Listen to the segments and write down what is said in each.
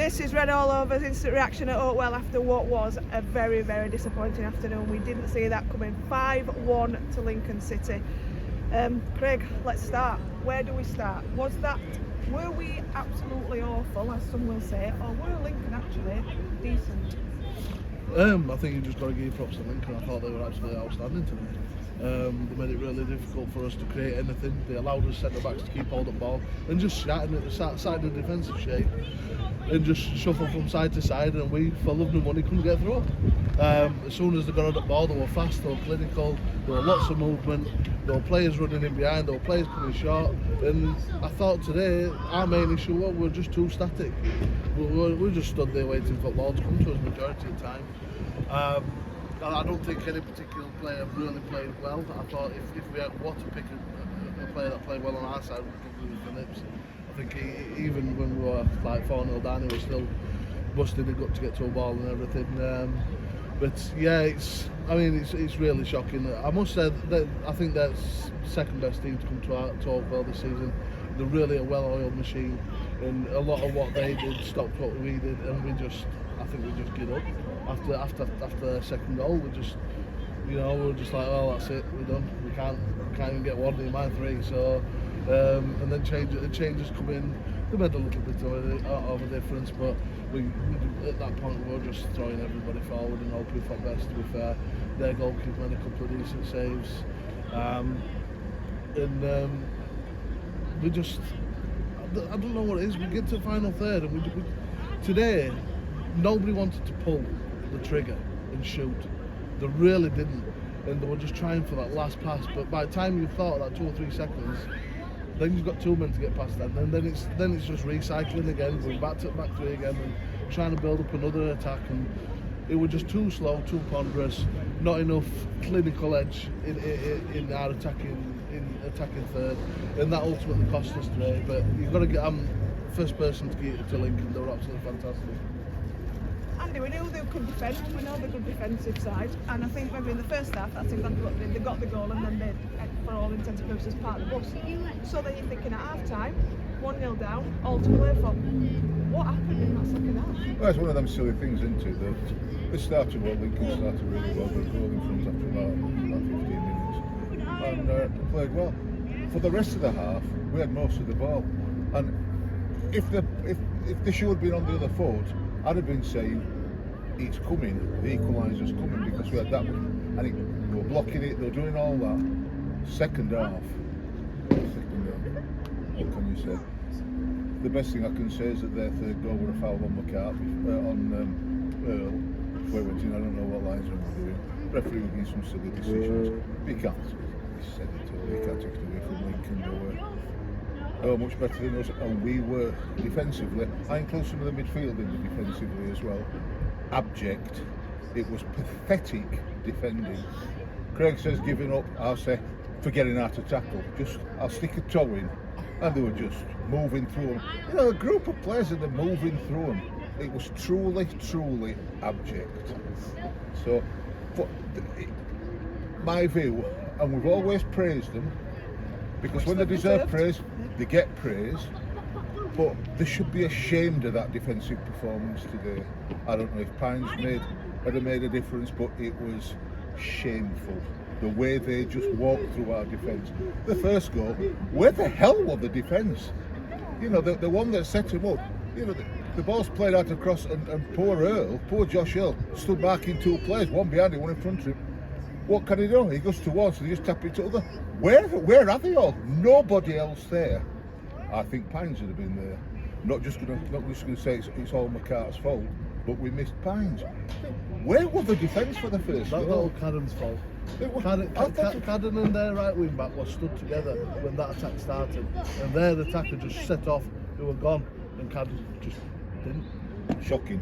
This is red all over. Instant reaction at Oakwell after what was a very, very disappointing afternoon. We didn't see that coming. 5-1 to Lincoln City. Craig, let's start. Where do we start? Were we absolutely awful, as some will say, or were Lincoln actually decent? I think you just got to give props to Lincoln. I thought they were absolutely outstanding today. They made it really difficult for us to create anything. They allowed us centre backs to keep hold of the ball and just sat in the defensive shape and just shuffle from side to side, and we, for love nor money, couldn't get through. As soon as they got on the ball, they were fast, they were clinical, there were lots of movement, there were players running in behind, there were players coming short, and I thought today our main issue was we were just too static. We just stood there waiting for the ball to come to us majority of the time. I don't think any particular player really played well. I thought if we had to pick a player that played well on our side, we'd give Phillips. I think even when we were like 4-0 down, he was still busting the gut to get to a ball and everything. But yeah, it's really shocking. I must say that I think that's second best team to come to Oakwell this season. They're really a well-oiled machine, and a lot of what they did stopped what we did, and I think we just give up after the second goal. We were just like, well, that's it, we're done. We can't even get one in my three. So and then changes come in. They made a little bit of a difference, but we at that point we were just throwing everybody forward and hoping for best. To be fair, their goalkeeper made a couple of decent saves, we just, I don't know what it is. We get to the final third, and today nobody wanted to pull the trigger and shoot. They really didn't, and they were just trying for that last pass. But by the time you thought that 2 or 3 seconds, then you've got 2 men to get past that, and then it's just recycling again, going back three again, and trying to build up another attack. And it was just too slow, too ponderous, not enough clinical edge in our attacking third, and that ultimately cost us today. But you've got to get first person to get it to Lincoln. They were absolutely fantastic. Andy, we knew they could defend, we know they're good defensive side, and I think maybe in the first half that's exactly what they did. They got the goal and then they, for all intents and purposes, part of the bus. So then you're thinking at half time, 1-0 down, all to play for. What happened in that second half? Well, it's one of them silly things, isn't it? That it started well, Lincoln started really well, but goal in front after about 15 minutes, and played well. For the rest of the half, we had most of the ball, and if the shoe had been on the other foot, I'd have been saying it's coming, the equaliser's coming, because we had that much, and they were blocking it, they were doing all that. Second half, what can you say? The best thing I can say is that their third goal were a foul on McCarthy, on Earl, where went in. I don't know what lines were doing. Referee was making some silly decisions. He can't, he said it all, he can't take it away from Lincoln. They were much better than us, and we were defensively. I include some of the midfield in the defensively as well. Abject. It was pathetic defending. Craig says giving up. I'll say forgetting how to tackle. I'll stick a toe in, and they were just moving through them. You know, a group of players and they're moving through them. It was truly abject. So, my view, and we've always praised them, because when they deserve praise, they get praise, but they should be ashamed of that defensive performance today. I don't know if Pines had made a difference, but it was shameful. The way they just walked through our defence. The first goal, where the hell were the defence? You know, the one that set him up, you know, the ball's played out across, and poor Josh Earl, stood marking 2 players, one behind him, one in front of him. What can he do? He goes to one, so they just tap it to the other. Where are they all? Nobody else there. I think Pines would have been there. Not just going to say it's all McCart's fault, but we missed Pines. Where was the defence for the first goal? That's all Cadden's fault. Cadden and their right wing back were stood together when that attack started, and their attacker just set off. They were gone, and Cadden just didn't. Shocking.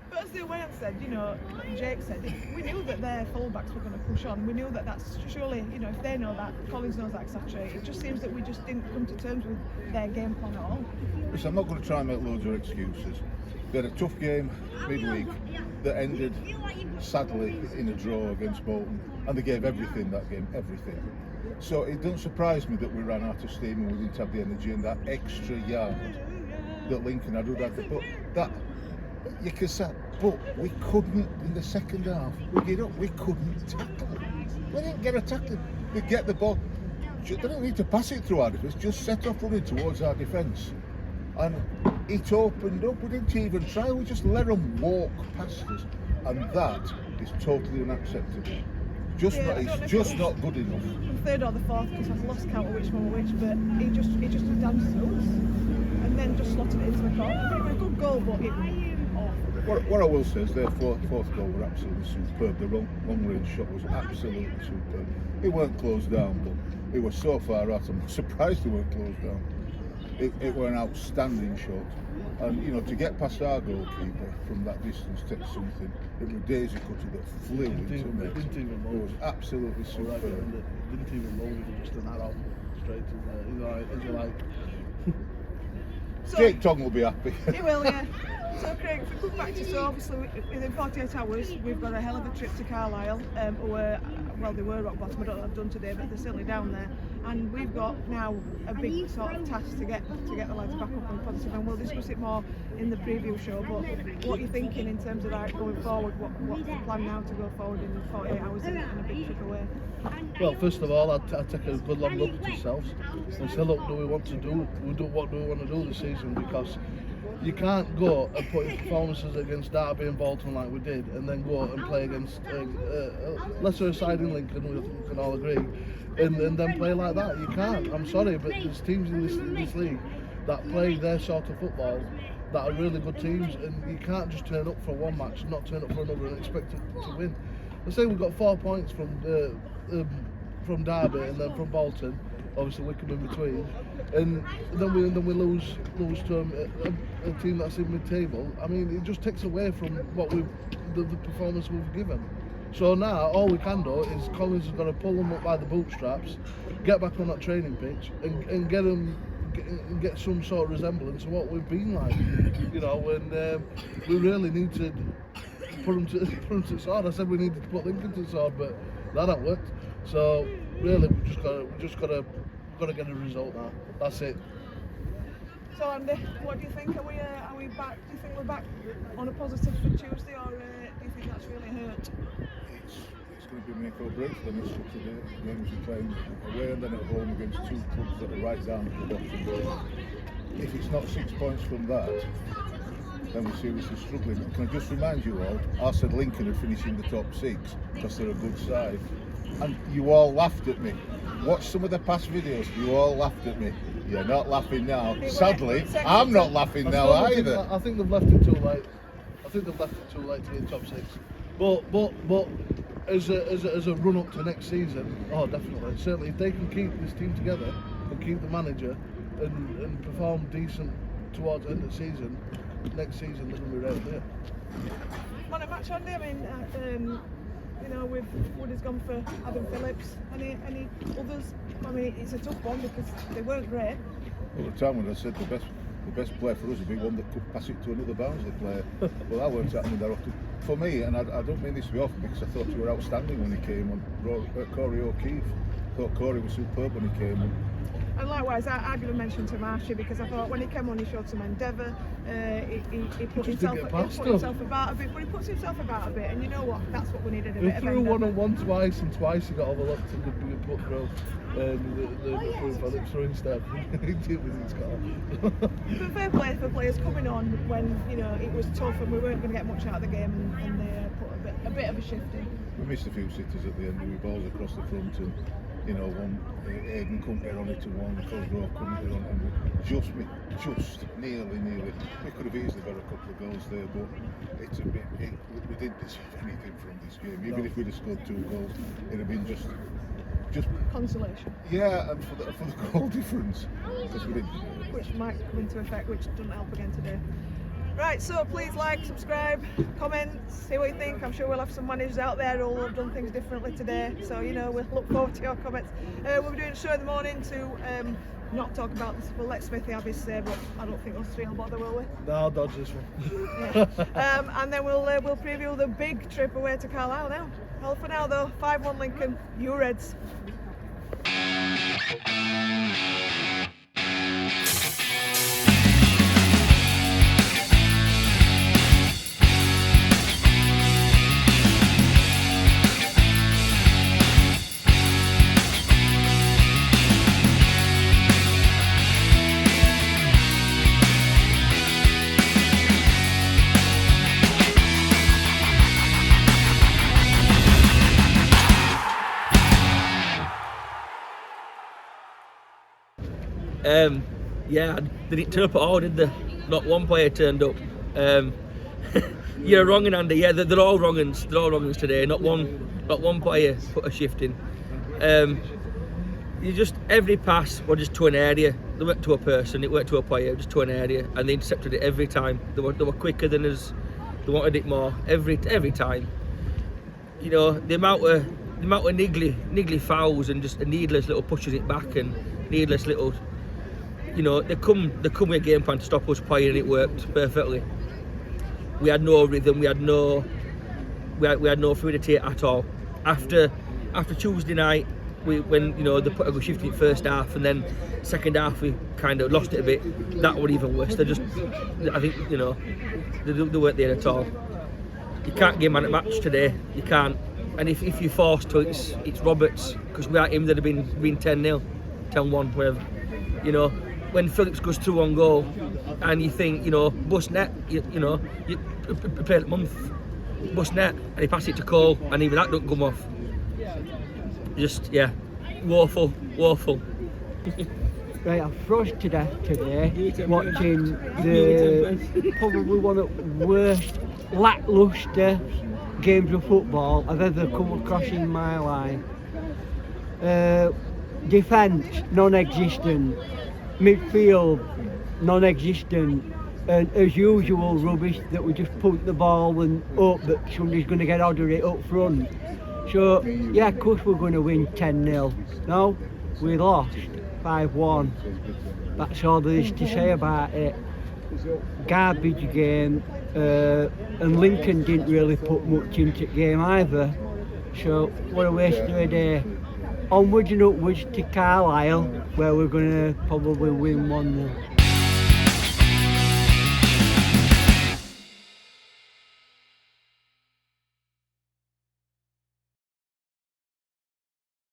But as the away said, you know, Jake said, we knew that their fullbacks were going to push on. We knew that that's surely, you know, if they know that, Collins knows that, etc. It just seems that we just didn't come to terms with their game plan at all. Listen, I'm not going to try and make loads of excuses. They had a tough game midweek that ended sadly in a draw against Bolton, and they gave everything that game, everything. So it doesn't surprise me that we ran out of steam and we didn't have the energy and that extra yard at Lincoln, I do that. But that you can say, but we couldn't in the second half. We couldn't tackle. We didn't get a tackle. We get the ball. They don't need to pass it through our defence. Just set off running towards our defence, and it opened up. We didn't even try. We just let them walk past us, and that is totally unacceptable. It's just not good enough. The third or the fourth, because I've lost count of which one were which, but he just was danced through us, and then just slotted it into the corner. It was a good goal, but it awful. What I will say is their fourth goal were absolutely superb. The long range shot was absolutely superb. It weren't closed down, but it was so far out. I'm surprised it weren't closed down. It were an outstanding shot. And to get past our goalkeeper from that distance takes something. It was Daisy Cutter that flew into it. Didn't even move. It was absolutely superb. Didn't even move. It was just an arrow straight in there. As you like. So, Jake Tong will be happy. He will, yeah. So Craig, if we come back to, so obviously within 48 hours we've got a hell of a trip to Carlisle, who were, well, they were rock bottom, I don't know what they've done today, but they're certainly down there, and we've got now a big sort of task to get the lads back up and positive, and we'll discuss it more in the preview show. But what are you thinking in terms of that going forward? What's the plan now to go forward in 48 hours and a big trip away? Well, first of all, I'd take a good long look at ourselves and say, look, what do we want to do this season? Because you can't go and put in performances against Derby and Bolton like we did, and then go and play against lesser side in Lincoln, we can all agree, and then play like that. You can't. I'm sorry, but there's teams in this league that play their sort of football that are really good teams, and you can't just turn up for one match and not turn up for another and expect to win. Let's say we've got 4 points from Derby and then from Bolton, obviously Wickham in between, and then we lose to a team that's in mid-table. I mean, it just takes away from what the performance we've given. So now all we can do is Collins has got to pull them up by the bootstraps, get back on that training pitch, and get some sort of resemblance to what we've been like, and we really need to put them to the sword. I said we needed to put Lincoln to the sword, but that hasn't worked. So really, we've just got to get a result now. That's it. So Andy, what do you think? Are we back? Do you think we're back on a positive for Tuesday, or do you think that's really hurt? It's going to be make or break for the next couple of games. We're playing away and then at home against two clubs that are right down at the bottom. If it's not 6 points from that, then we're seriously struggling. Can I just remind you all, I said Lincoln would finish in the top 6 because they're a good side. And you all laughed at me. Watch some of the past videos, you all laughed at me. You're not laughing now. Sadly, I'm not laughing now either. I think they've left it too late. to get top 6. But as a run up to next season, oh definitely. Certainly if they can keep this team together and keep the manager and perform decent towards the end of the season, next season they're going to be right there. Man of match, Andy. I mean, Woody's gone for Adam Phillips. Any others? I mean, it's a tough one because they weren't great. Well, at the time when I said the best player for us would be one that could pass it to another Barnsley player. Well, that weren't happening that often. For me, and I don't mean this to be often because I thought you were outstanding when he came on. Corey O'Keefe. I thought Corey was superb when he came on. And likewise, I give a mention to Marshy because I thought when he came on, he showed some endeavour. He put himself about a bit, but he puts himself about a bit. And you know what? That's what we needed a bit of. He threw one-on-one twice, and twice he got overlooked and could put through. The Phillips through instead. He did with his goal. But fair play for players coming on when it was tough and we weren't going to get much out of the game, and they put a bit of a shift in. We missed a few sitters at the end with balls across the front, and one Aidan couldn't get on it to one, Cosgrove couldn't get on it, and just nearly. We could have easily got a couple of goals there, but we didn't deserve anything from this game. Even if we'd have scored 2 goals, it'd have been just consolation. Yeah, and for the goal difference, because we didn't. Which might come into effect, which doesn't help again today. Right, so please like, subscribe, comment, see what you think. I'm sure we'll have some managers out there who will have done things differently today. So, we'll look forward to your comments. We'll be doing a show in the morning to not talk about this. We'll let Smithy have his say, but I don't think us three will bother, will we? No, I'll dodge this one. Yeah. And then we'll preview the big trip away to Carlisle now. Well, for now though, 5-1 Lincoln, you Reds. Yeah, they didn't turn up at all, did they? Not one player turned up. You're wrong, Andy. Yeah, they're all wrong uns. They're all wrong uns today. Not one player put a shift in. You just every pass was just to an area. They went to a person. It went to a player, just to an area, and they intercepted it every time. They were quicker than us. They wanted it more every time. You know, the amount of niggly fouls and just needless little pushes it back and needless little. You know, they come with a game plan to stop us playing, and it worked perfectly. We had no rhythm. We had no fluidity at all. After Tuesday night, when you know they put a good shift in the first half, and then second half we kind of lost it a bit. That was even worse. I think you know they weren't there at all. You can't get man at match today. You can't. And if you're forced to, it's Roberts, because without him there'd have been 10-0, 10-1, whatever. You know, when Phillips goes through on goal, and you think, you know, bust net, you prepare a month, bust net, and he passes it to Cole, and even that don't come off. Just, yeah, woeful. Right, I'm froze to death today watching the probably one of the worst lacklustre games of football I've ever come across in my life. Defence, non-existent. Midfield, non-existent. And as usual, rubbish that we just punt the ball and hope that somebody's going to get order it up front. So, yeah, of course we're going to win 10-0. No, we lost 5-1. That's all there is to say about it. Garbage game, and Lincoln didn't really put much into the game either. So, what a waste of a day. Onwards and upwards to Carlisle, where we're going to probably win 1-0.